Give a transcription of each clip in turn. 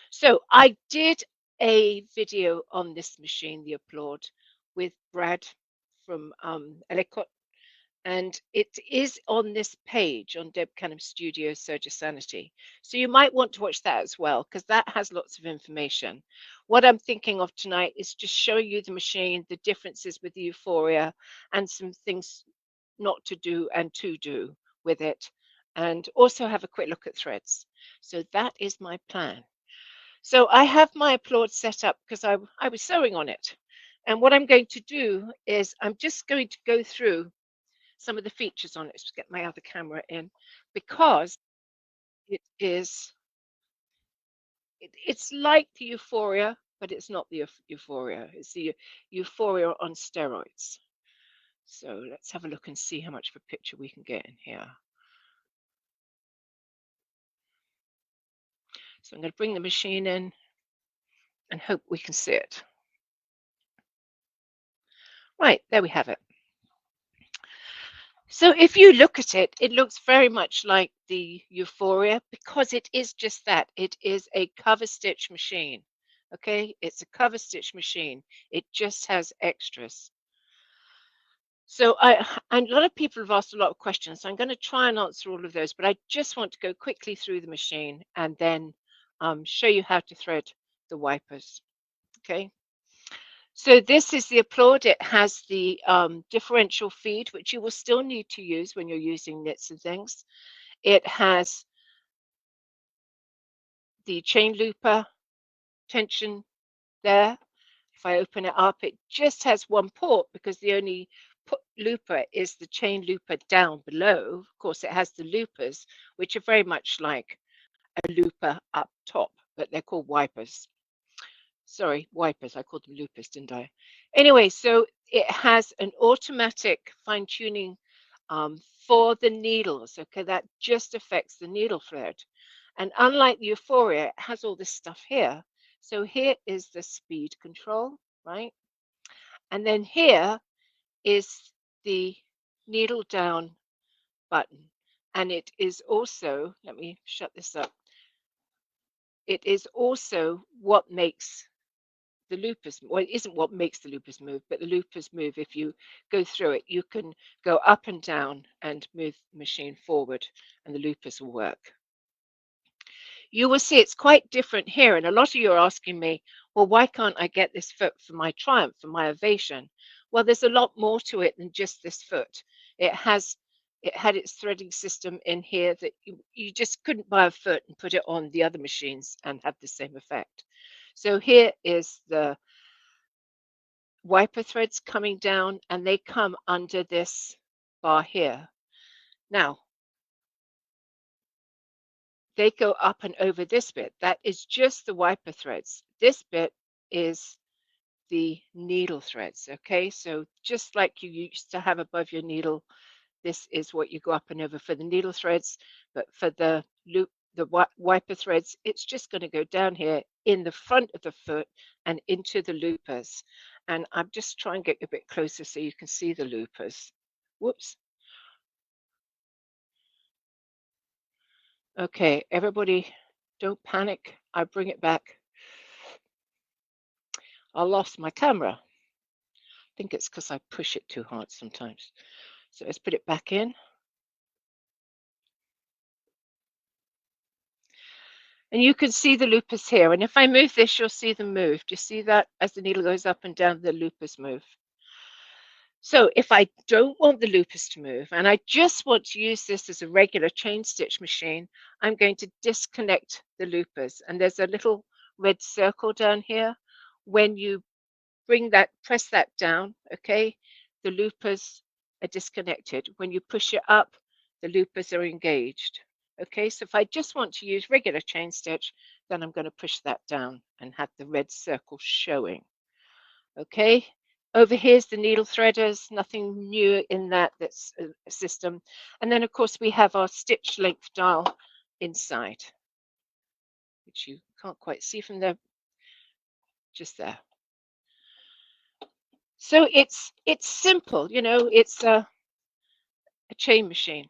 So I did a video on this machine, the Applaud, with Brad from Ellicott, and it is on this page on Deb Canham Studio Surgery Sanity. So you might want to watch that as well, because that has lots of information. What I'm thinking of tonight is just showing you the machine, the differences with the Euphoria, and some things not to do and to do with it, and also have a quick look at threads. So that is my plan. So I have my Applaud set up because I was sewing on it. And what I'm going to do is I'm just going to go through some of the features on it. Let's get my other camera in, because it is, it's like the Euphoria, but it's not the Euphoria. It's the Euphoria on steroids. So let's have a look and see how much of a picture we can get in here. So I'm going to bring the machine in and hope we can see it. Right, there we have it. So if you look at it, it looks very much like the Euphoria, because it is just that. It is a cover stitch machine. Okay, it's a cover stitch machine. It just has extras. So and a lot of people have asked a lot of questions. So I'm going to try and answer all of those, but I just want to go quickly through the machine and then show you how to thread the wipers. Okay. So this is the Applaud. It has the differential feed, which you will still need to use when you're using knits and things. It has the chain looper tension there. If I open it up, it just has one port because the only looper is the chain looper down below. Of course, it has the loopers, which are very much like a looper up top, but they're called wipers. Sorry, wipers. I called them loopers, didn't I? Anyway, so it has an automatic fine tuning for the needles. Okay, that just affects the needle thread. And unlike the Euphoria, it has all this stuff here. So here is the speed control, right? And then here is the needle down button. And it is also, let me shut this up. It is also what makes the loopers, well, it isn't what makes the loopers move, but the loopers move. If you go through it, you can go up and down and move the machine forward, and the loopers will work. You will see it's quite different here, and a lot of you are asking me, well, why can't I get this foot for my Triumph, for my Ovation? Well, there's a lot more to it than just this foot. It had its threading system in here that you just couldn't buy a foot and put it on the other machines and have the same effect. So here is the wiper threads coming down, and they come under this bar here. Now, they go up and over this bit. That is just the wiper threads. This bit is the needle threads, okay? So just like you used to have above your needle, this is what you go up and over for the needle threads, but for the loop, the wiper threads, it's just going to go down here in the front of the foot and into the loopers. And I'm just trying to get a bit closer so you can see the loopers. Whoops. Okay, everybody, don't panic. I bring it back. I lost my camera. I think it's because I push it too hard sometimes. So let's put it back in. And you can see the loopers here. And if I move this, you'll see them move. Do you see that? As the needle goes up and down, the loopers move. So if I don't want the loopers to move, and I just want to use this as a regular chain stitch machine, I'm going to disconnect the loopers. And there's a little red circle down here. When you press that down, okay, the loopers are disconnected. When you push it up, the loopers are engaged. Okay, so if I just want to use regular chain stitch, then I'm going to push that down and have the red circle showing. Okay, over here's the needle threaders, nothing new in that's a system. And then of course we have our stitch length dial inside, which you can't quite see from there, just there. So it's simple, you know, it's a chain machine.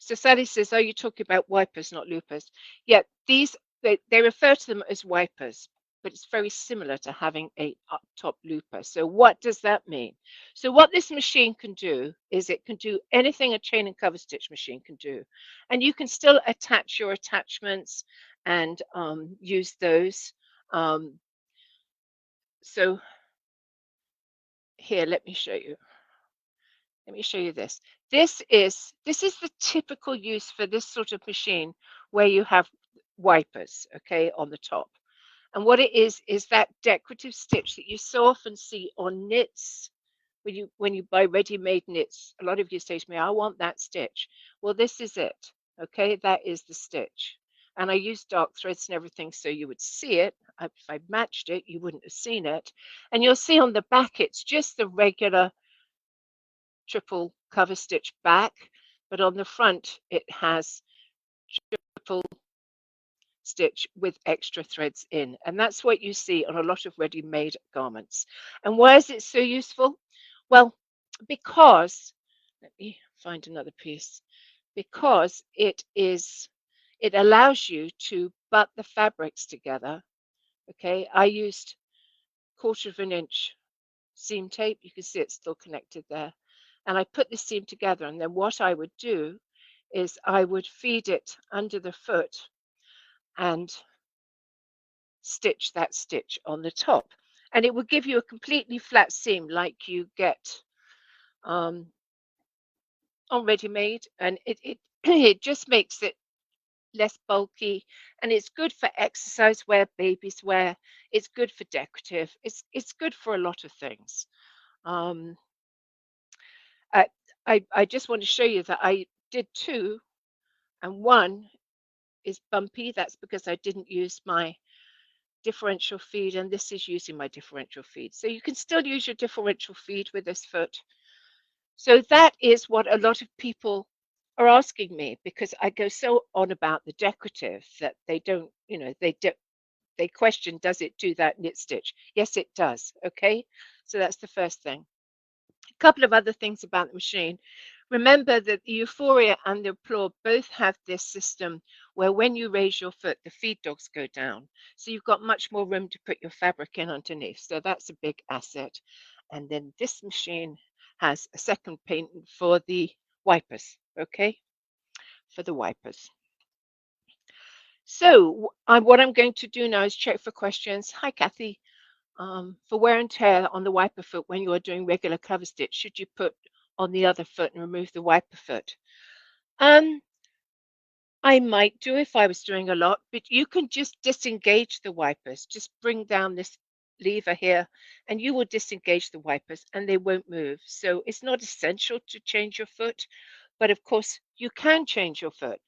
So Sally says, are you talking about wipers, not loopers? Yeah, they refer to them as wipers, but it's very similar to having a up top looper. So what does that mean? So what this machine can do is it can do anything a chain and cover stitch machine can do. And you can still attach your attachments and use those. Um, so here, let me show you. Let me show you this. This is the typical use for this sort of machine where you have wipers, okay, on the top. And what it is that decorative stitch that you so often see on knits when you buy ready-made knits. A lot of you say to me, I want that stitch. Well, this is it. Okay, that is the stitch. And I used dark threads and everything so you would see it. If I matched it, you wouldn't have seen it. And you'll see on the back, it's just the regular triple cover stitch back, but on the front it has triple stitch with extra threads in, and that's what you see on a lot of ready-made garments. And why is it so useful? Well, because let me find another piece. Because it allows you to butt the fabrics together. Okay, I used 1/4 of an inch seam tape. You can see it's still connected there. And I put the seam together, and then what I would do is I would feed it under the foot and stitch that stitch on the top. And it would give you a completely flat seam like you get um, on ready-made. And it it just makes it less bulky, and it's good for exercise wear, babies wear. It's good for decorative. It's good for a lot of things. Um, I, I just want to show you that I did two, and one is bumpy. That's because I didn't use my differential feed, and this is using my differential feed. So you can still use your differential feed with this foot. So that is what a lot of people are asking me, because I go so on about the decorative that they don't, they question, does it do that knit stitch? Yes, it does. Okay, so that's the first thing. A couple of other things about the machine. Remember that the Euphoria and the Applaud both have this system where when you raise your foot, the feed dogs go down. So you've got much more room to put your fabric in underneath. So that's a big asset. And then this machine has a second paint for the wipers, okay? For the wipers. So what I'm going to do now is check for questions. Hi, Kathy. For wear and tear on the wiper foot when you are doing regular cover stitch, should you put on the other foot and remove the wiper foot? Um, I might do if I was doing a lot, but you can just disengage the wipers. Just bring down this lever here and you will disengage the wipers and they won't move. So it's not essential to change your foot, but of course you can change your foot.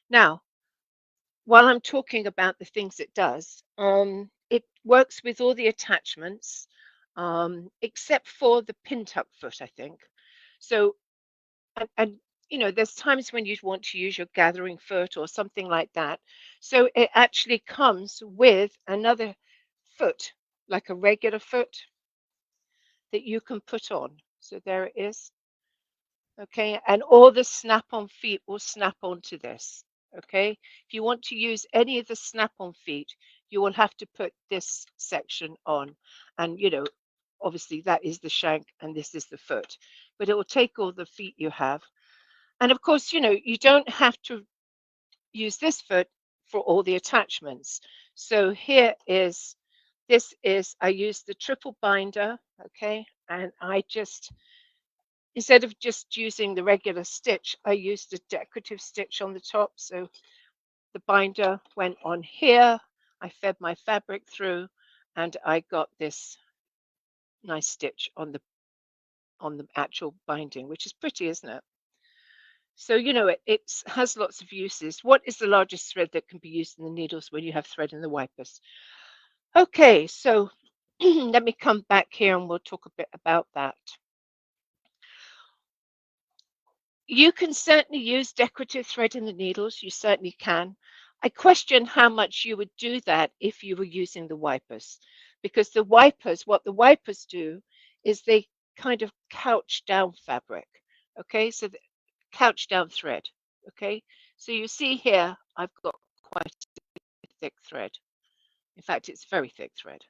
Now, while I'm talking about the things it does, it works with all the attachments, except for the pin tuck foot, I think. So, and there's times when you'd want to use your gathering foot or something like that. So it actually comes with another foot, like a regular foot that you can put on. So there it is. Okay, and all the snap-on feet will snap onto this. Okay, if you want to use any of the snap-on feet, you will have to put this section on, and obviously that is the shank and this is the foot, but it will take all the feet you have. And of course, you don't have to use this foot for all the attachments. So I use the triple binder, okay, and I just, instead of just using the regular stitch, I used a decorative stitch on the top. So the binder went on here, I fed my fabric through, and I got this nice stitch on the actual binding, which is pretty, isn't it? So, it has lots of uses. What is the largest thread that can be used in the needles when you have thread in the wipers? Okay, so let me come back here and we'll talk a bit about that. You can certainly use decorative thread in the needles. You certainly can. I question how much you would do that if you were using the wipers, because what the wipers do is they kind of couch down fabric. Okay, so couch down thread. Okay, so you see here, I've got quite a thick thread. In fact, it's very thick thread.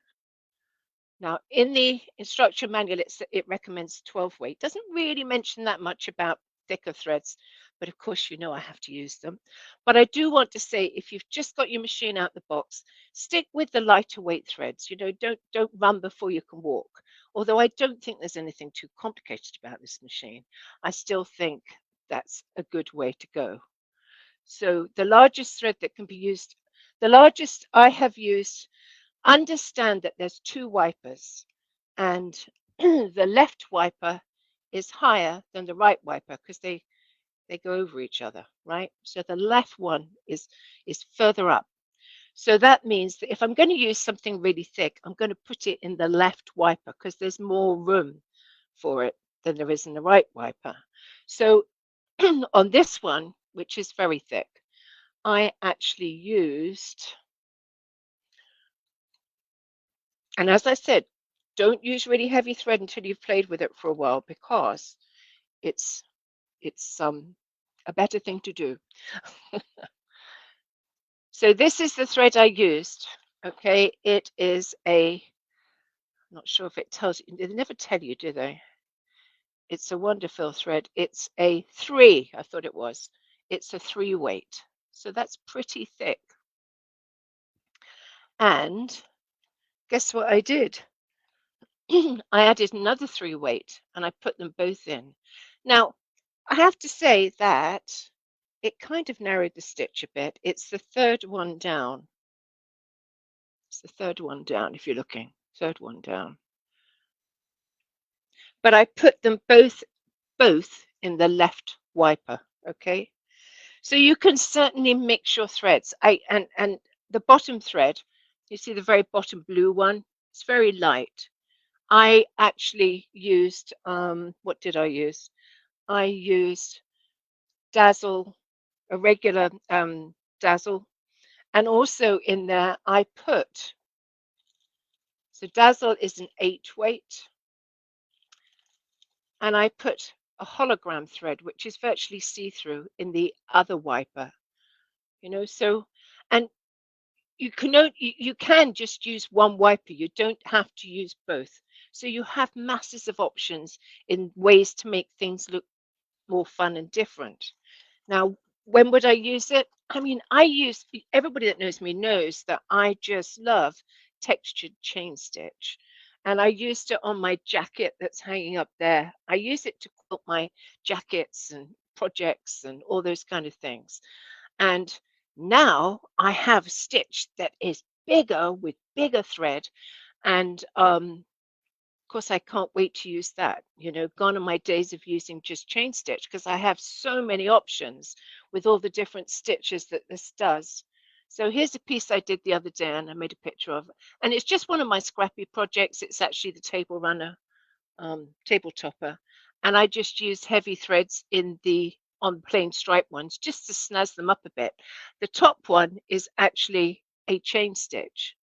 Now, in the instruction manual, it recommends 12 weight. Doesn't really mention that much about thicker threads, but of course, you know I have to use them. But I do want to say, if you've just got your machine out the box, stick with the lighter weight threads. You know, don't run before you can walk. Although I don't think there's anything too complicated about this machine, I still think that's a good way to go. So the largest thread that can be used, the largest I have used, understand that there's two wipers, and the left wiper is higher than the right wiper because they go over each other, right? So the left one is further up. So that means that if I'm going to use something really thick, I'm going to put it in the left wiper because there's more room for it than there is in the right wiper. So on this one, which is very thick, I actually used, and as I said, don't use really heavy thread until you've played with it for a while because it's it's a better thing to do. So this is the thread I used. Okay, it is I'm not sure if it tells you. They never tell you, do they? It's a Wonderful thread. It's a 3. I thought it was. It's a 3 weight. So that's pretty thick. And guess what I did? I added another 3 weight and I put them both in. Now, I have to say that it kind of narrowed the stitch a bit. It's the third one down. It's the third one down if you're looking. Third one down. But I put them both in the left wiper, okay? So you can certainly mix your threads. And the bottom thread, you see the very bottom blue one, it's very light. I actually used what did I use? I used Dazzle, a regular Dazzle, and also in there I put, so Dazzle is an 8 weight, and I put a hologram thread, which is virtually see-through, in the other wiper. You know, so, and you can just use one wiper. You don't have to use both. So you have masses of options in ways to make things look more fun and different. Now, when would I use it? I mean, everybody that knows me knows that I just love textured chain stitch. And I used it on my jacket that's hanging up there. I use it to quilt my jackets and projects and all those kind of things. And now I have a stitch that is bigger with bigger thread. And of course, I can't wait to use that. You know, gone are my days of using just chain stitch because I have so many options with all the different stitches that this does. So here's a piece I did the other day and I made a picture of. And it's just one of my scrappy projects. It's actually the table runner, table topper. And I just used heavy threads on plain stripe ones just to snazz them up a bit. The top one is actually a chain stitch,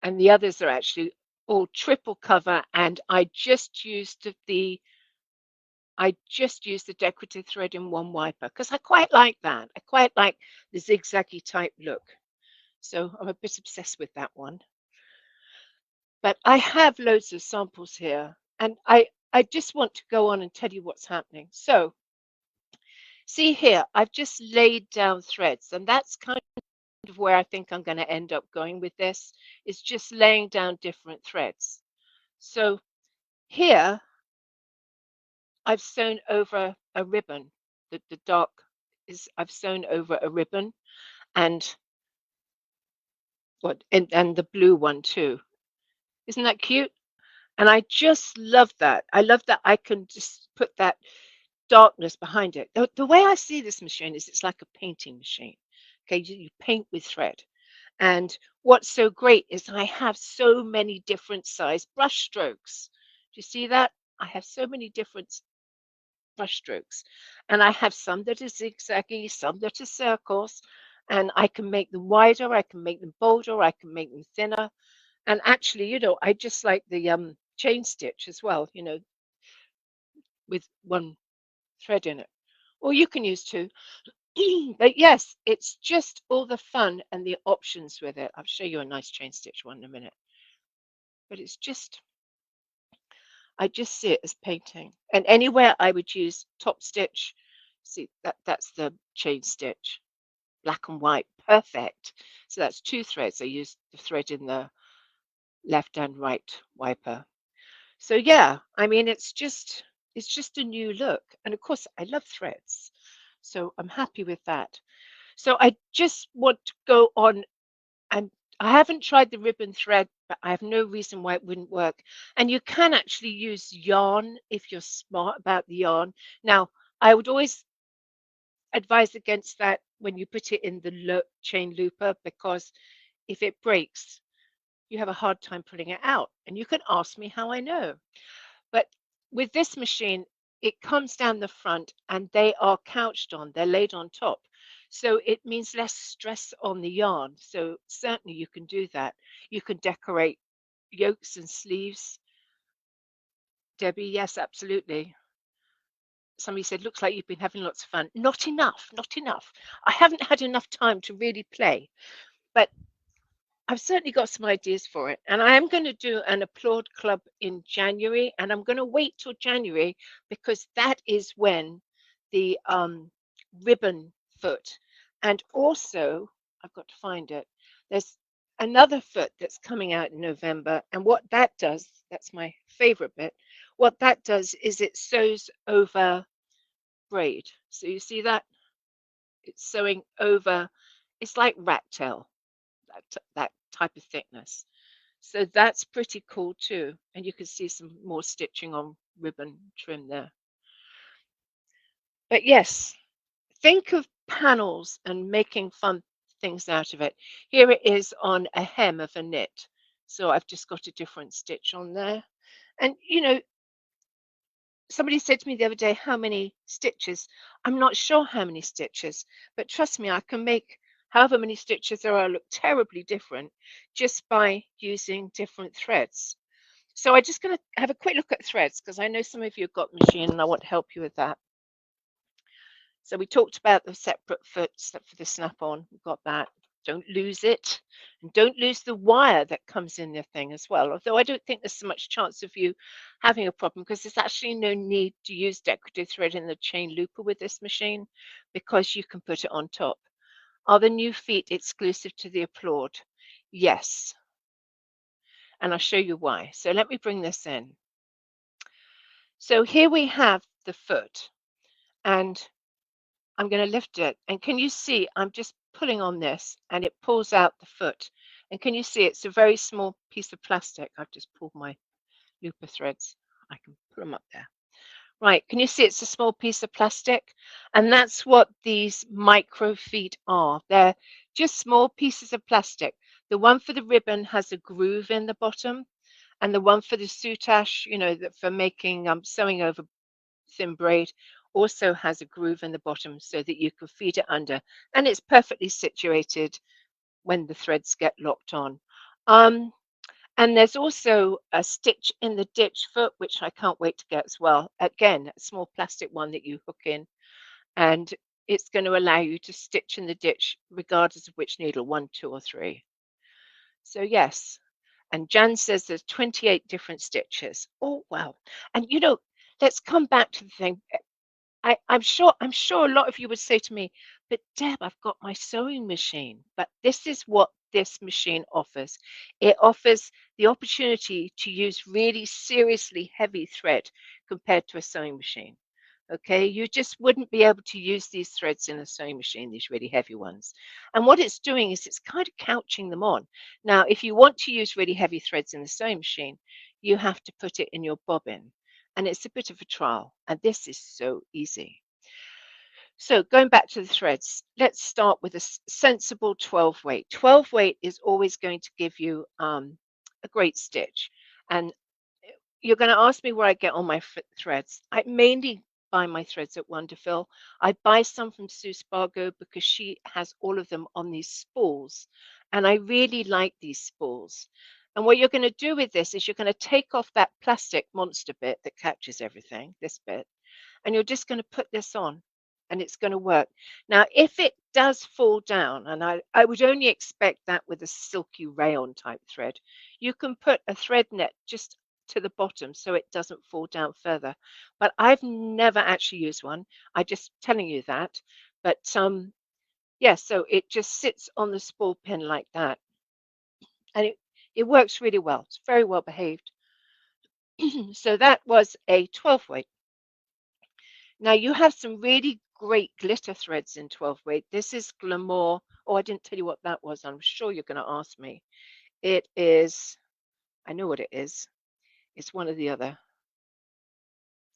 and the others are actually all triple cover, and I just used the decorative thread in one wiper because I quite like that. I quite like the zigzaggy type look. So I'm a bit obsessed with that one. But I have loads of samples here, and I just want to go on and tell you what's happening. So see here, I've just laid down threads, and that's kind of where I think I'm going to end up going with this, is just laying down different threads. So here, I've sewn over a ribbon. The dark is I've sewn over a ribbon, and and the blue one too. Isn't that cute? And I just love that. I love that I can just put that darkness behind it. The way I see this machine is it's like a painting machine. Okay, you paint with thread. And what's so great is I have so many different size brush strokes. Do you see that? I have so many different brush strokes. And I have some that are zigzaggy, some that are circles, and I can make them wider, I can make them bolder, I can make them thinner. And actually, you know, I just like the chain stitch as well, you know, with one thread in it. or you can use two. But yes, it's just all the fun and the options with it. I'll show you a nice chain stitch one in a minute. But it's just, I just see it as painting. And anywhere I would use top stitch, see that's the chain stitch, black and white, perfect. So that's two threads. I use the thread in the left and right wiper. So yeah, I mean it's just a new look. And of course I love threads. So I'm happy with that. So I just want to go on and I haven't tried the ribbon thread, but I have no reason why it wouldn't work. And you can actually use yarn if you're smart about the yarn. Now, I would always advise against that when you put it in the chain looper, because if it breaks, you have a hard time pulling it out. And you can ask me how I know. But with this machine, it comes down the front and they are couched on, they're laid on top. So it means less stress on the yarn. So certainly you can do that. You can decorate yokes and sleeves. Debbie, yes, absolutely. Somebody said, looks like you've been having lots of fun. Not enough, not enough. I haven't had enough time to really play. But I've certainly got some ideas for it. And I am going to do an applaud club in January. And I'm going to wait till January because that is when the ribbon foot. And also, I've got to find it. There's another foot that's coming out in November. And what that does, that's my favorite bit. What that does is it sews over braid. So you see that? It's sewing over, it's like rat tail, that type of thickness. So that's pretty cool too. And you can see some more stitching on ribbon trim there. But yes, think of panels and making fun things out of it. Here it is on a hem of a knit. So I've just got a different stitch on there. And you know, somebody said to me the other day, how many stitches? I'm not sure how many stitches, but trust me, I can make however many stitches there are look terribly different just by using different threads. So I'm just going to have a quick look at threads because I know some of you have got machine and I want to help you with that. So we talked about the separate foots for the snap-on. We've got that. Don't lose it. And don't lose the wire that comes in the thing as well. Although I don't think there's so much chance of you having a problem because there's actually no need to use decorative thread in the chain looper with this machine because you can put it on top. Are the new feet exclusive to the Applaud? Yes. And I'll show you why. So let me bring this in. So here we have the foot. And I'm going to lift it. And can you see I'm just pulling on this and it pulls out the foot. And can you see it's a very small piece of plastic? I've just pulled my looper threads. I can put them up there. Right, can you see it's a small piece of plastic? And that's what these micro feet are. They're just small pieces of plastic. The one for the ribbon has a groove in the bottom, and the one for the soutache, you know, that for making sewing over thin braid also has a groove in the bottom so that you can feed it under, and it's perfectly situated when the threads get locked on. And there's also a stitch in the ditch foot, which I can't wait to get as well. Again, a small plastic one that you hook in, and it's going to allow you to stitch in the ditch regardless of which needle, 1, 2, or 3. So yes, and Jan says there's 28 different stitches. Oh wow. And you know, let's come back to the thing. I'm sure a lot of you would say to me, but Deb, I've got my sewing machine. But this is what this machine offers. It offers the opportunity to use really seriously heavy thread compared to a sewing machine. Okay, you just wouldn't be able to use these threads in a sewing machine, these really heavy ones. And what it's doing is it's kind of couching them on. Now, if you want to use really heavy threads in the sewing machine, you have to put it in your bobbin. And it's a bit of a trial. And this is so easy. So going back to the threads, let's start with a sensible 12 weight. 12 weight is always going to give you a great stitch. And you're going to ask me where I get all my threads. I mainly buy my threads at Wonderfil. I buy some from Sue Spargo because she has all of them on these spools. And I really like these spools. And what you're going to do with this is you're going to take off that plastic monster bit that catches everything, this bit, and you're just going to put this on. and it's going to work. Now, if it does fall down, and I would only expect that with a silky rayon type thread, you can put a thread net just to the bottom so it doesn't fall down further. But I've never actually used one. I just telling you that. But yeah, so it just sits on the spool pin like that, and it works really well. It's very well behaved. So that was a 12 weight. Now you have some really great glitter threads in 12 weight. This is Glamour. Oh, I didn't tell you what that was. I'm sure you're going to ask me. It is, I know what it is. It's one or the other.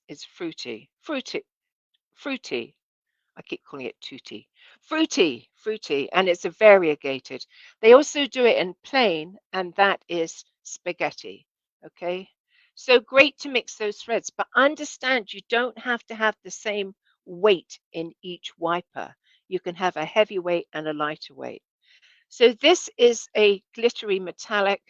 It's fruity. Fruity. I keep calling it tutti. Fruity, and it's a variegated. They also do it in plain, and that is spaghetti. Okay, so great to mix those threads, but understand you don't have to have the same weight in each wiper. You can have a heavy weight and a lighter weight. So this is a glittery metallic,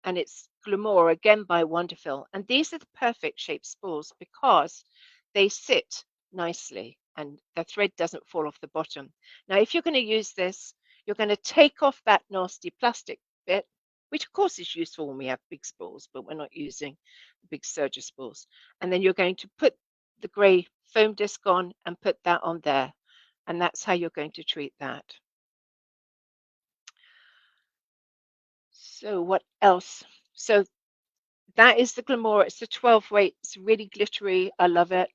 and it's Glamour again by Wonderful. And these are the perfect shaped spools because they sit nicely and the thread doesn't fall off the bottom. Now, if you're going to use this, you're going to take off that nasty plastic bit, which of course is useful when we have big spools, but we're not using the big serger spools. And then you're going to put the grey foam disc on and put that on there. And that's how you're going to treat that. So what else? So that is the Glamour. It's a 12 weight. It's really glittery. I love it.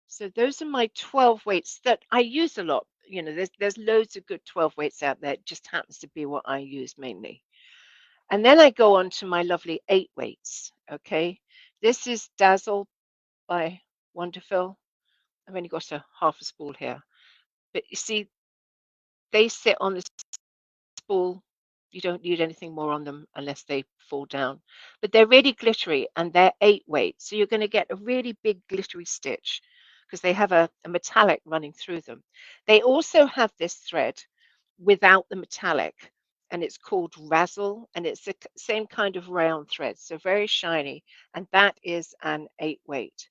So those are my 12 weights that I use a lot. You know, there's loads of good 12 weights out there. It just happens to be what I use mainly. And then I go on to my lovely 8 weights. Okay. This is Dazzle by Wonderful. I've only got a half a spool here. But you see, they sit on the spool. You don't need anything more on them unless they fall down. But they're really glittery and they're 8 weight. So you're going to get a really big glittery stitch because they have a metallic running through them. They also have this thread without the metallic, and it's called Razzle, and it's the same kind of rayon thread, so very shiny, and that is an 8 weight.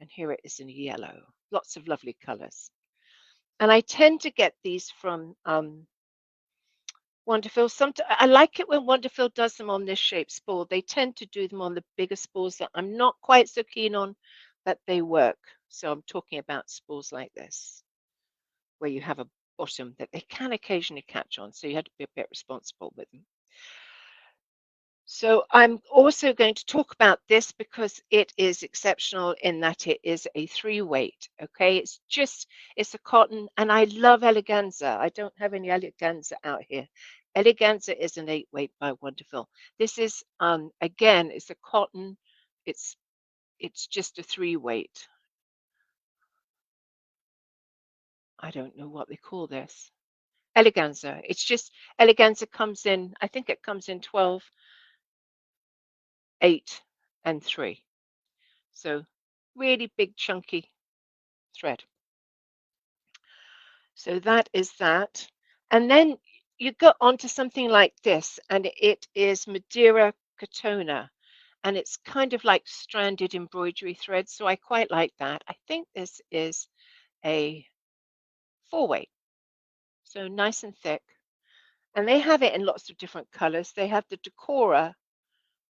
And here it is in yellow. Lots of lovely colors. And I tend to get these from Wonderful. I like it when Wonderful does them on this shape spool. They tend to do them on the bigger spools that I'm not quite so keen on, but they work. So I'm talking about spools like this, where you have a bottom that they can occasionally catch on. So you have to be a bit responsible with them. So I'm also going to talk about this because it is exceptional in that it is a 3 weight. Okay, it's a cotton, and I love eleganza. I don't have any eleganza out here. Eleganza is an 8 weight by Wonderful. This is again, it's a cotton. It's it's just a 3 weight. I don't know what they call this. Eleganza. It's just eleganza comes in. I think it comes in 12, 8, and 3. So really big chunky thread. So that is that. And then you go onto something like this, and it is Madeira Katona, and it's kind of like stranded embroidery thread. So I quite like that. I think this is a 4 weight, so nice and thick. And they have it in lots of different colors. They have the Decora,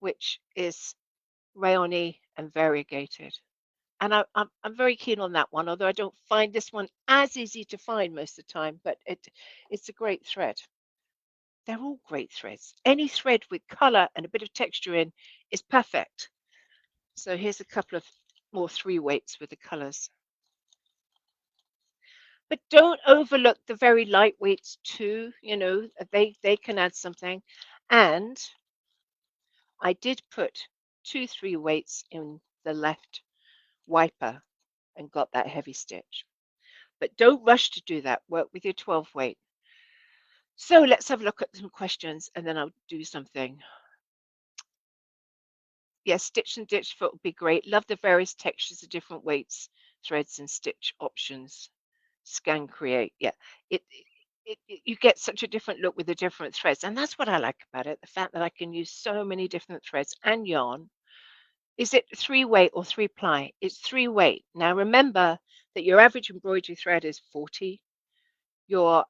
which is rayony and variegated. And I'm very keen on that one, although I don't find this one as easy to find most of the time, but it's a great thread. They're all great threads. Any thread with color and a bit of texture in is perfect. So here's a couple of more 3 weights with the colors. But don't overlook the very lightweights too. You know, they can add something. And I did put 2 3 weights in the left wiper and got that heavy stitch. But don't rush to do that. Work with your 12 weight. So let's have a look at some questions and then I'll do something. Yes, stitch and ditch foot would be great. Love the various textures of different weights, threads and stitch options. Scan create. Yeah, you get such a different look with the different threads. And that's what I like about it. The fact that I can use so many different threads and yarn. Is it 3 weight or 3 ply? It's 3 weight. Now remember, that your average embroidery thread is 40. Your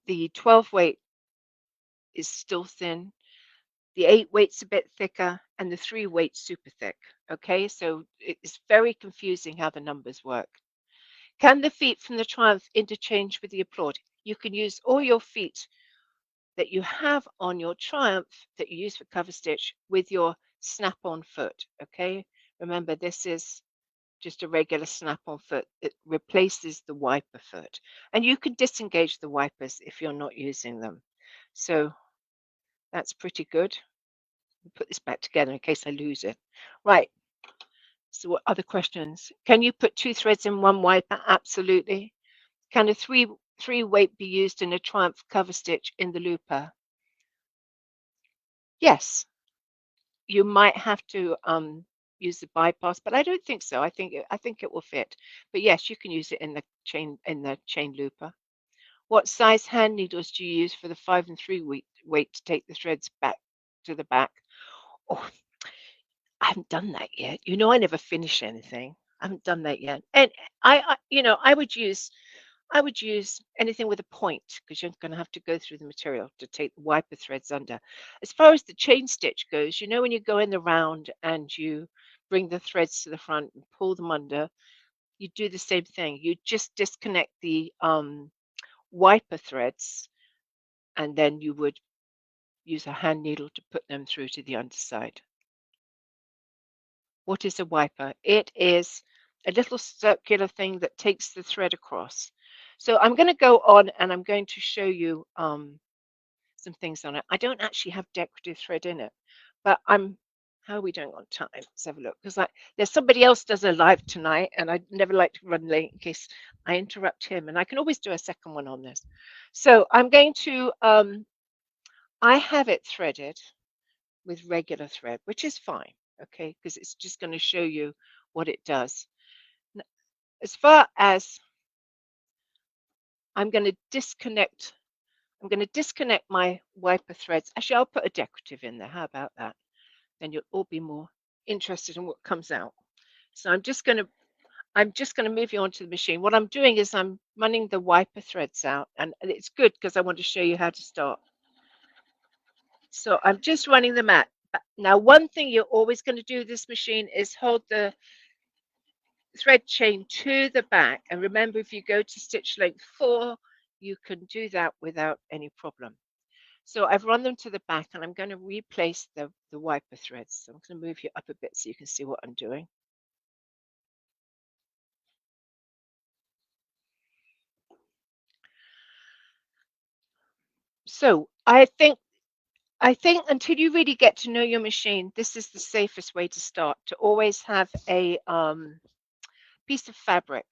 the 12 weight is still thin. The 8 weight's a bit thicker, and the 3 weight's super thick. Okay, so it's very confusing how the numbers work. Can the feet from the Triumph interchange with the Applaud? You can use all your feet that you have on your Triumph that you use for cover stitch with your snap-on foot. Okay, remember this is just a regular snap-on foot. It replaces the wiper foot, and you can disengage the wipers if you're not using them. So that's pretty good. Put this back together in case I lose it. Right. So what other questions? Can you put 2 threads in one wiper? Absolutely. Can a three weight be used in a Triumph cover stitch in the looper? Yes. You might have to use the bypass, but I don't think so. I think it will fit. But yes, you can use it in the chain looper. What size hand needles do you use for the 5 and 3 weight to take the threads back to the back? Oh, I haven't done that yet. You know, I never finish anything. I haven't done that yet. And I would use anything with a point because you're going to have to go through the material to take the wiper threads under. As far as the chain stitch goes, you know, when you go in the round and you bring the threads to the front and pull them under, you do the same thing. You just disconnect the wiper threads, and then you would use a hand needle to put them through to the underside. What is a wiper? It is a little circular thing that takes the thread across. So I'm going to go on and I'm going to show you some things on it. I don't actually have decorative thread in it, but how are we doing on time? Let's have a look. Because there's somebody else does a live tonight, and I never like to run late in case I interrupt him. And I can always do a second one on this. So I'm going to, I have it threaded with regular thread, which is fine, okay, because it's just going to show you what it does. As far as I'm going to disconnect, I'm going to disconnect my wiper threads. Actually, I'll put a decorative in there. How about that? Then you'll all be more interested in what comes out. So I'm just going to move you onto the machine. What I'm doing is I'm running the wiper threads out, and it's good because I want to show you how to start. So I'm just running them out. Now, one thing you're always going to do with this machine is hold the thread chain to the back. And remember, if you go to stitch length 4, you can do that without any problem. So I've run them to the back, and I'm going to replace the wiper threads. So I'm going to move you up a bit so you can see what I'm doing. So I think until you really get to know your machine, this is the safest way to start, to always have a piece of fabric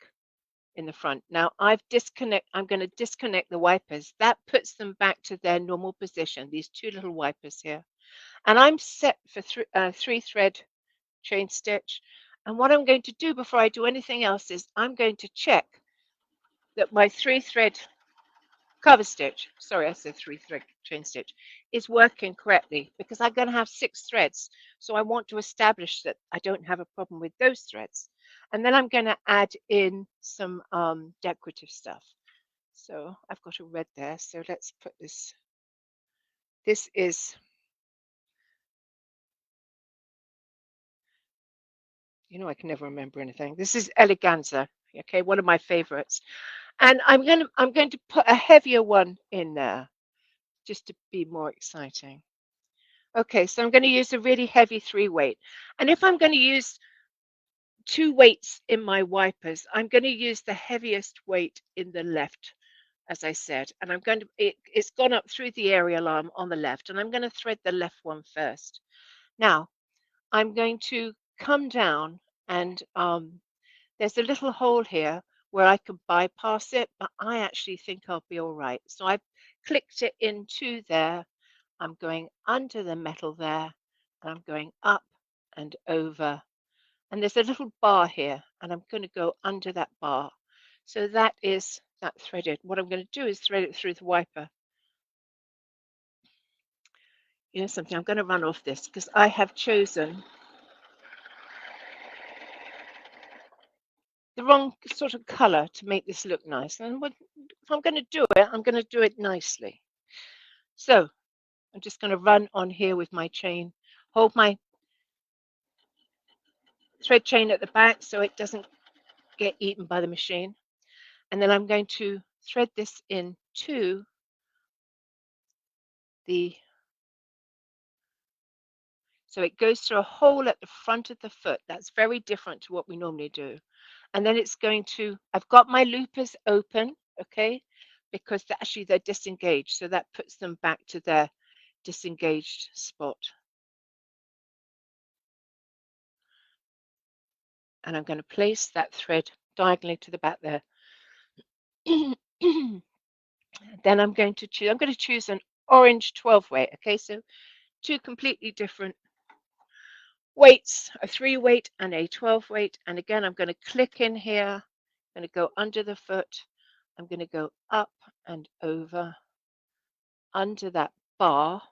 in the front. Now I'm going to disconnect the wipers. That puts them back to their normal position, these 2 little wipers here. And I'm set for 3 thread chain stitch. And what I'm going to do before I do anything else is I'm going to check that my 3 thread cover stitch, sorry, I said 3 thread chain stitch, is working correctly because I'm going to have 6 threads. So I want to establish that I don't have a problem with those threads. And then I'm going to add in some decorative stuff. So I've got a red there. So let's put this. This is, you know, I can never remember anything. This is eleganza, okay, one of my favorites. And I'm going to put a heavier one in there just to be more exciting. Okay, so I'm going to use a really heavy 3 weight. And if I'm going to use 2 weights in my wipers, I'm going to use the heaviest weight in the left, as I said. And I'm going to, it's gone up through the aerial arm on the left, and I'm going to thread the left one first. Now, I'm going to come down, and there's a little hole here where I could bypass it, but I actually think I'll be all right. So I clicked it into there. I'm going under the metal there, and I'm going up and over. And there's a little bar here, and I'm going to go under that bar. So that is that threaded. What I'm going to do is thread it through the wiper. You know something, I'm going to run off this because I have chosen the wrong sort of color to make this look nice. And if I'm going to do it, I'm going to do it nicely. So I'm just going to run on here with my chain, hold my thread chain at the back so it doesn't get eaten by the machine. And then I'm going to thread this into the, so it goes through a hole at the front of the foot. That's very different to what we normally do. And then it's going to, I've got my loopers open, okay, because actually they're disengaged. So that puts them back to their disengaged spot. And I'm going to place that thread diagonally to the back there. Then I'm going to choose an orange 12 weight. Okay, so two completely different weights, a 3 weight and a 12 weight. And again, I'm going to click in here. I'm going to go under the foot. I'm going to go up and over under that bar,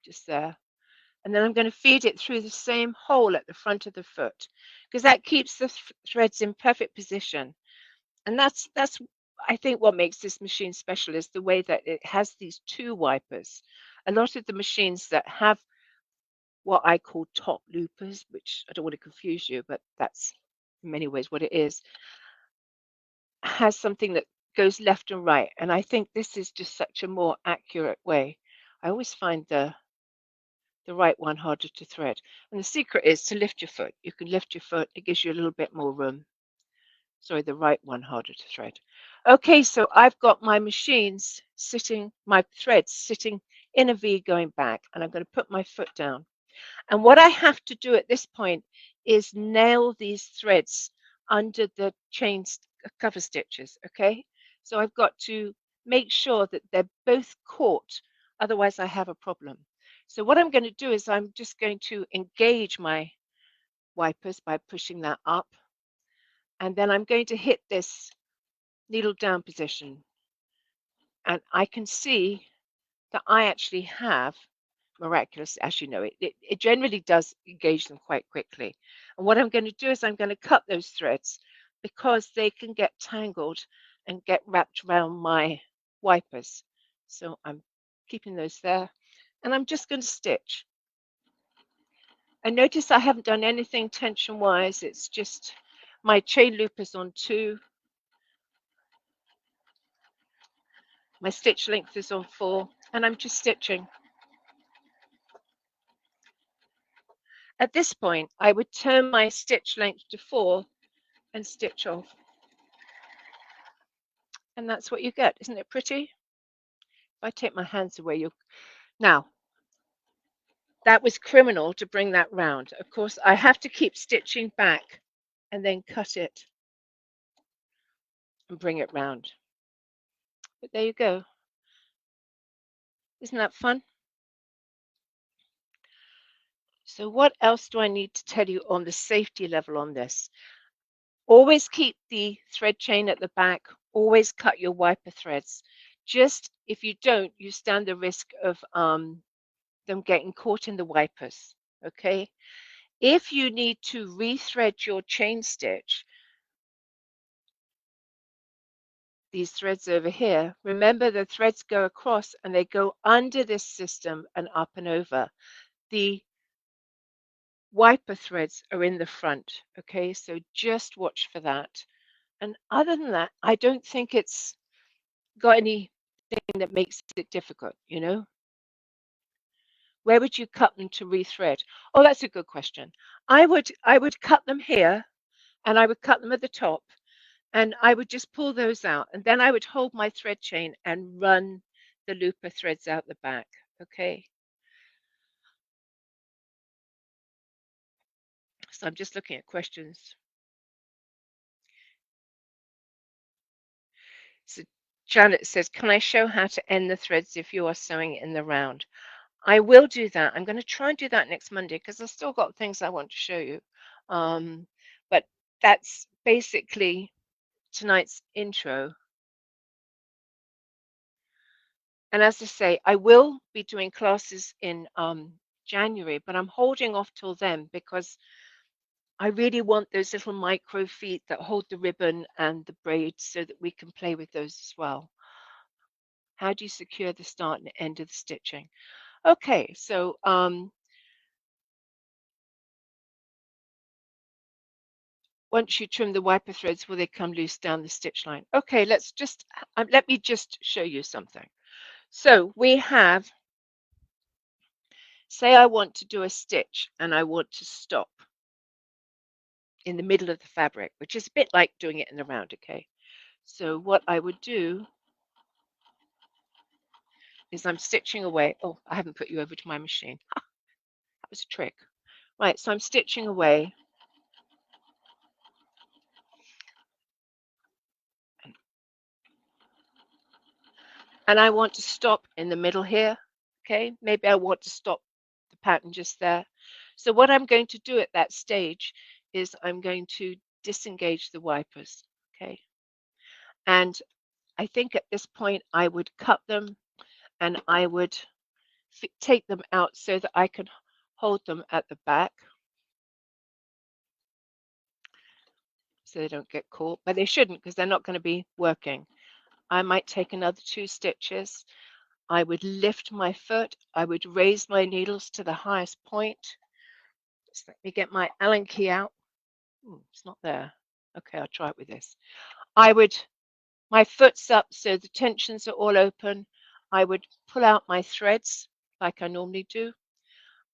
just there. And then I'm going to feed it through the same hole at the front of the foot because that keeps the threads in perfect position. And that's I think what makes this machine special is the way that it has these two wipers. A lot of the machines that have what I call top loopers, which I don't want to confuse you, but that's in many ways what it is, has something that goes left and right. And I think this is just such a more accurate way. I always find the right one harder to thread. And the secret is to lift your foot. You can lift your foot, it gives you a little bit more room. Sorry, the right one harder to thread. Okay, so I've got my machines sitting, my threads sitting in a V going back, and I'm going to put my foot down. And what I have to do at this point is nail these threads under the chain cover stitches, okay? So I've got to make sure that they're both caught, otherwise I have a problem. So what I'm going to do is I'm just going to engage my wipers by pushing that up. And then I'm going to hit this needle down position. And I can see that I actually have miraculous, as you know, it generally does engage them quite quickly. And what I'm going to do is I'm going to cut those threads because they can get tangled and get wrapped around my wipers. So I'm keeping those there. And I'm just going to stitch. And notice I haven't done anything tension-wise. It's just my chain loop is on 2. My stitch length is on 4. And I'm just stitching. At this point, I would turn my stitch length to 4 and stitch off. And that's what you get. Isn't it pretty? If I take my hands away, you'll... Now, that was criminal to bring that round. Of course, I have to keep stitching back and then cut it and bring it round. But there you go. Isn't that fun? So what else do I need to tell you on the safety level on this? Always keep the thread chain at the back. Always cut your wiper threads. Just if you don't, you stand the risk of them getting caught in the wipers. Okay. If you need to rethread your chain stitch, these threads over here, remember the threads go across and they go under this system and up and over. The wiper threads are in the front. Okay. So just watch for that. And other than that, I don't think it's got anything that makes it difficult, you know? Where would you cut them to rethread? Oh, that's a good question. I would cut them here and I would cut them at the top and I would just pull those out and then I would hold my thread chain and run the looper threads out the back. Okay. So I'm just looking at questions. So Janet says, can I show how to end the threads if you are sewing in the round? I will do that. I'm going to try and do that next Monday because I've still got things I want to show you. But that's basically tonight's intro. And as I say, I will be doing classes in January, but I'm holding off till then because I really want those little micro feet that hold the ribbon and the braids so that we can play with those as well. How do you secure the start and end of the stitching? Okay, so once you trim the wiper threads, will they come loose down the stitch line? Okay, let me just show you something. So we have, say I want to do a stitch and I want to stop in the middle of the fabric, which is a bit like doing it in the round, okay? So what I would do is I'm stitching away. Oh, I haven't put you over to my machine. That was a trick. Right, so I'm stitching away. And I want to stop in the middle here, okay? Maybe I want to stop the pattern just there. So what I'm going to do at that stage is I'm going to disengage the wipers, okay? And I think at this point I would cut them and I would take them out so that I can hold them at the back so they don't get caught, but they shouldn't because they're not going to be working. I might take another 2 stitches. I would lift my foot. I would raise my needles to the highest point. Just let me get my Allen key out. Ooh, it's not there. Okay, I'll try it with this. My foot's up so the tensions are all open. I would pull out my threads like I normally do.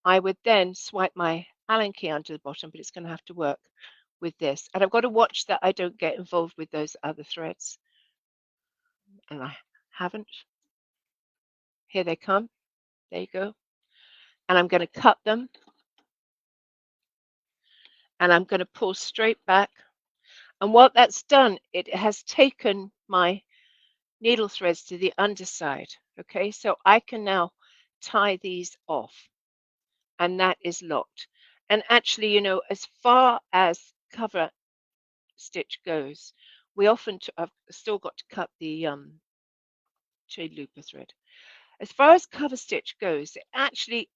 I would then swipe my Allen key onto the bottom, but it's going to have to work with this. And I've got to watch that I don't get involved with those other threads. And I haven't. Here they come. There you go. And I'm going to cut them. And I'm going to pull straight back. And what that's done, it has taken my needle threads to the underside. Okay, so I can now tie these off. And that is locked. And actually, as far as cover stitch goes, we often I've still got to cut the chain looper thread. As far as cover stitch goes, it actually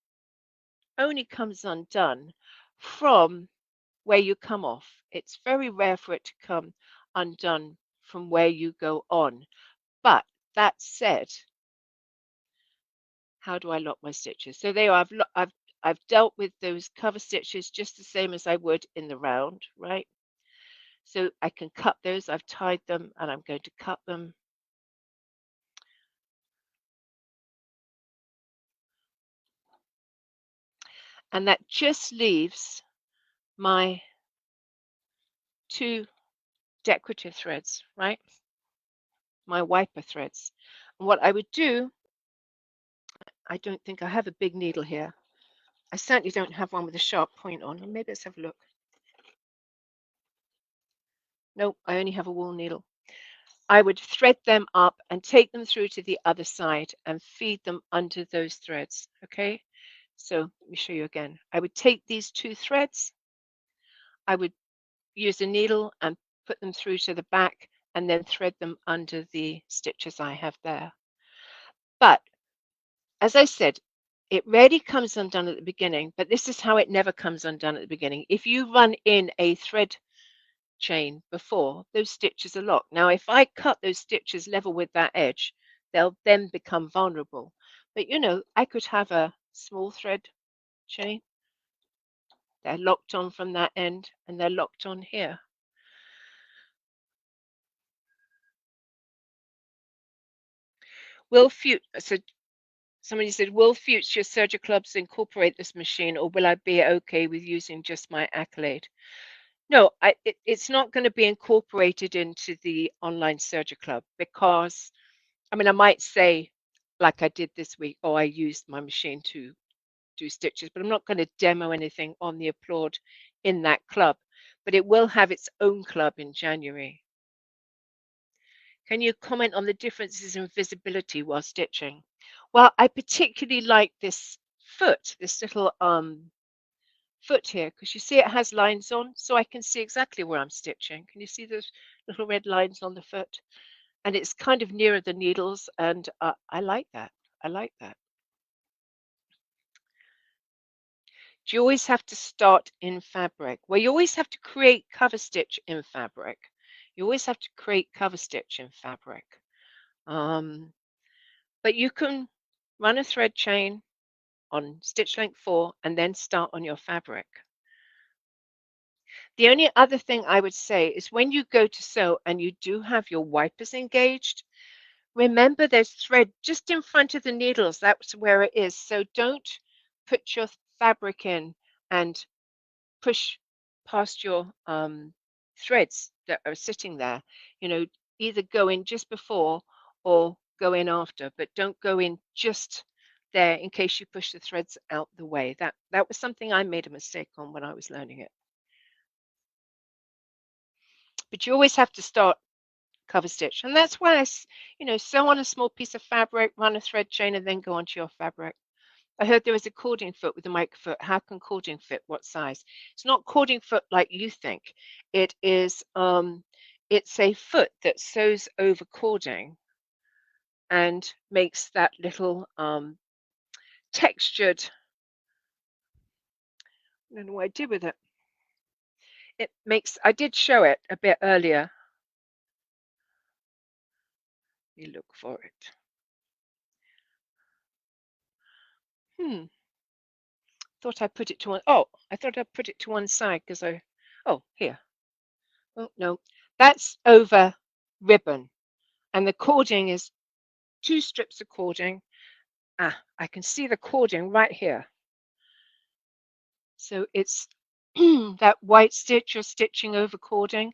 only comes undone from where you come off. It's very rare for it to come undone from where you go on. But that said, how do I lock my stitches? So there I've dealt with those cover stitches just the same as I would in the round, right? So I can cut those. I've tied them and I'm going to cut them. And that just leaves my 2 decorative threads, right? My wiper threads. And what I would do, I don't think I have a big needle here. I certainly don't have one with a sharp point on. Maybe let's have a look. Nope, I only have a wool needle. I would thread them up and take them through to the other side and feed them under those threads, okay? So let me show you again. I would take these 2 threads, I would use a needle and put them through to the back and then thread them under the stitches I have there. But as I said, it rarely comes undone at the beginning, but this is how it never comes undone at the beginning. If you run in a thread chain before, those stitches are locked. Now, if I cut those stitches level with that edge, they'll then become vulnerable. But I could have a small thread chain. They're locked on from that end and they're locked on here. So somebody said, will future Serger clubs incorporate this machine or will I be okay with using just my Accolade? No, it's not going to be incorporated into the online Serger club because, I mean, I might say, like I did this week, oh, I used my machine to do stitches, but I'm not going to demo anything on the Applaud in that club. But it will have its own club in January. Can you comment on the differences in visibility while stitching? Well, I particularly like this foot, this little foot here, because you see it has lines on, so I can see exactly where I'm stitching. Can you see those little red lines on the foot? And it's kind of nearer the needles, and I like that. I like that. Do you always have to start in fabric? Well, you always have to create cover stitch in fabric. You always have to create cover stitch in fabric. Um, but you can run a thread chain on stitch length 4 and then start on your fabric. The only other thing I would say is when you go to sew and you do have your wipers engaged, remember there's thread just in front of the needles. That's where it is. So don't put your fabric in and push past your threads that are sitting there. You know, either go in just before or go in after, but don't go in just there in case you push the threads out the way. That was something I made a mistake on when I was learning it. But you always have to start cover stitch, and that's why sew on a small piece of fabric, run a thread chain, and then go onto your fabric. I heard there was a cording foot with a microfoot. How can cording fit? What size? It's not cording foot like you think. It is it's a foot that sews over cording and makes that little textured. I don't know what I did with it. It makes I did show it a bit earlier. You look for it. Hmm. Thought I put it to one. Oh, I thought I put it to one side because I. Oh, here. Oh no, that's over ribbon, and the cording is 2 strips of cording. Ah, I can see the cording right here. So it's that white stitch you're stitching over cording.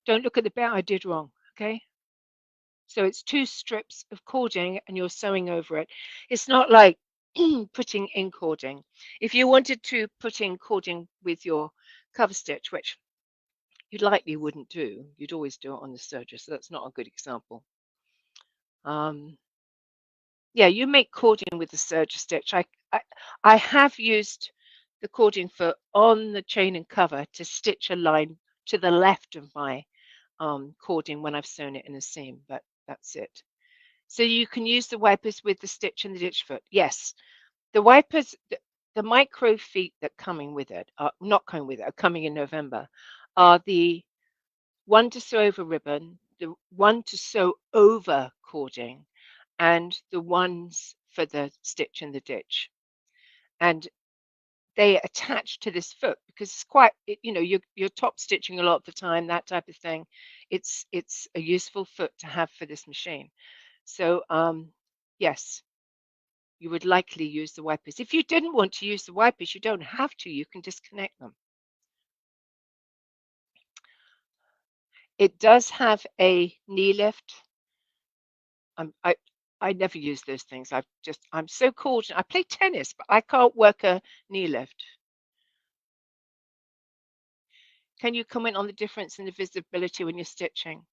Don't look at the bit I did wrong, okay? So it's 2 strips of cording and you're sewing over it. It's not like putting in cording. If you wanted to put in cording with your cover stitch, which you likely wouldn't do, you'd always do it on the serger, so that's not a good example. Yeah, you make cording with the serger stitch. I have used the cording foot on the chain and cover to stitch a line to the left of my cording when I've sewn it in a seam, but that's it. So you can use the wipers with the stitch and the ditch foot. Yes, the wipers, the micro feet that coming with it, are not coming with it, are coming in November, are the one to sew over ribbon, the one to sew over cording, and the ones for the stitch and the ditch. And they attach to this foot because it's quite, you're top stitching a lot of the time, that type of thing. It's a useful foot to have for this machine. So yes, you would likely use the wipers. If you didn't want to use the wipers, you don't have to. You can disconnect them. It does have a knee lift. I never use those things. I'm so coordinated. I play tennis, but I can't work a knee lift. Can you comment on the difference in the visibility when you're stitching?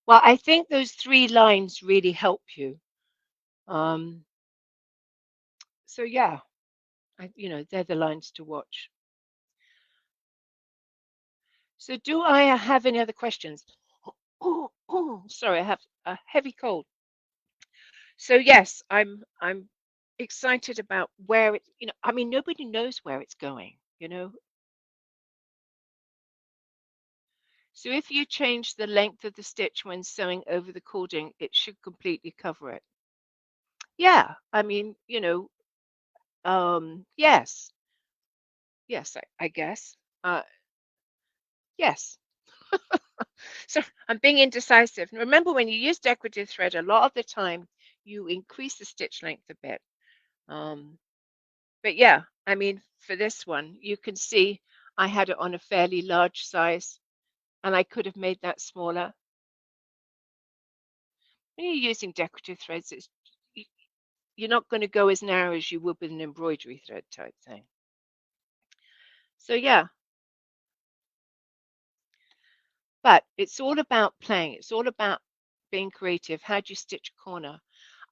Well, I think those 3 lines really help you. So yeah, they're the lines to watch. So do I have any other questions? Oh, sorry, I have a heavy cold. So yes, I'm excited about where it, I mean, nobody knows where it's going. So if you change the length of the stitch when sewing over the cording, it should completely cover it. Yeah, I mean, yes, yes, I guess. Yes. So I'm being indecisive. Remember, when you use decorative thread, a lot of the time you increase the stitch length a bit. Um, but yeah, I mean, for this one, you can see I had it on a fairly large size, and I could have made that smaller. When you're using decorative threads, you're not going to go as narrow as you would with an embroidery thread type thing. So yeah, but it's all about playing. It's all about being creative. How do you stitch a corner?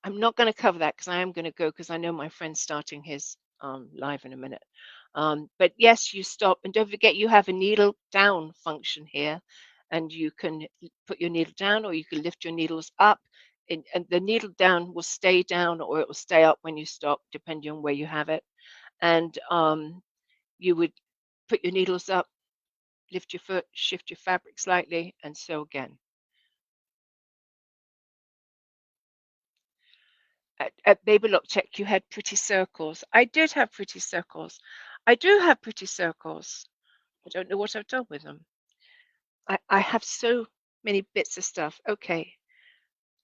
I'm not going to cover that because I am going to go because I know my friend's starting his live in a minute. But yes, you stop and don't forget you have a needle down function here, and you can put your needle down or you can lift your needles up, and the needle down will stay down or it will stay up when you stop, depending on where you have it. And you would put your needles up, lift your foot, shift your fabric slightly, and sew again. At Baby Lock Tech, you had pretty circles. I did have pretty circles. I do have pretty circles. I don't know what I've done with them. I have so many bits of stuff. Okay,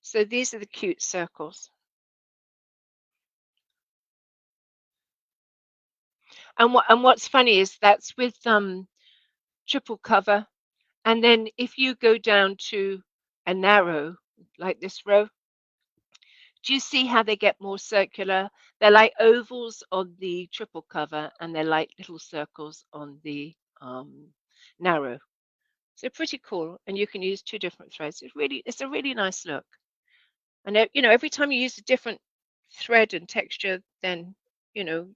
so these are the cute circles. And what's funny is that's with triple cover. And then if you go down to a narrow, like this row, do you see how they get more circular? They're like ovals on the triple cover, and they're like little circles on the narrow. So pretty cool. And you can use two different threads. It's a really nice look. And every time you use a different thread and texture, then you know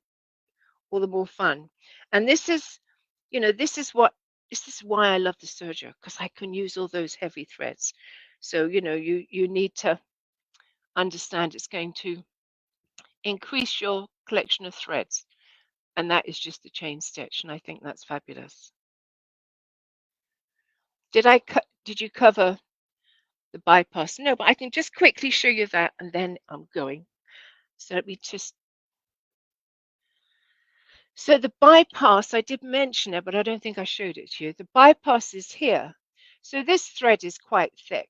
all the more fun. And this is why I love the serger, because I can use all those heavy threads. So you need to understand it's going to increase your collection of threads, and that is just the chain stitch, and I think that's fabulous. Did you cover the bypass? No, but I can just quickly show you that, and then I'm going. So let me just So the bypass, I did mention it, but I don't think I showed it to you. The bypass is here. So this thread is quite thick,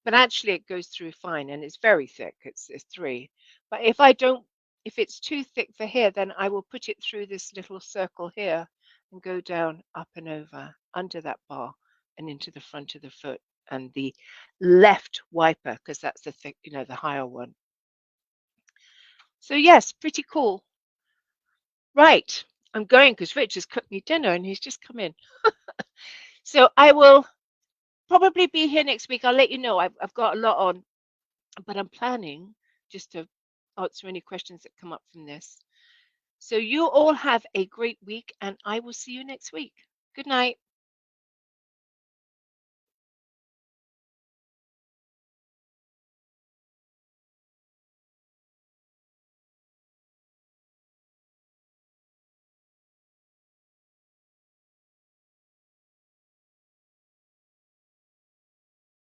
but actually it goes through fine, and it's very thick. It's 3. But if it's too thick for here, then I will put it through this little circle here and go down, up and over, under that bar and into the front of the foot and the left wiper, because that's the thick, the higher one. So yes, pretty cool. Right. I'm going because Rich has cooked me dinner and he's just come in. So I will probably be here next week. I'll let you know. I've got a lot on, but I'm planning just to answer any questions that come up from this. So you all have a great week, and I will see you next week. Good night.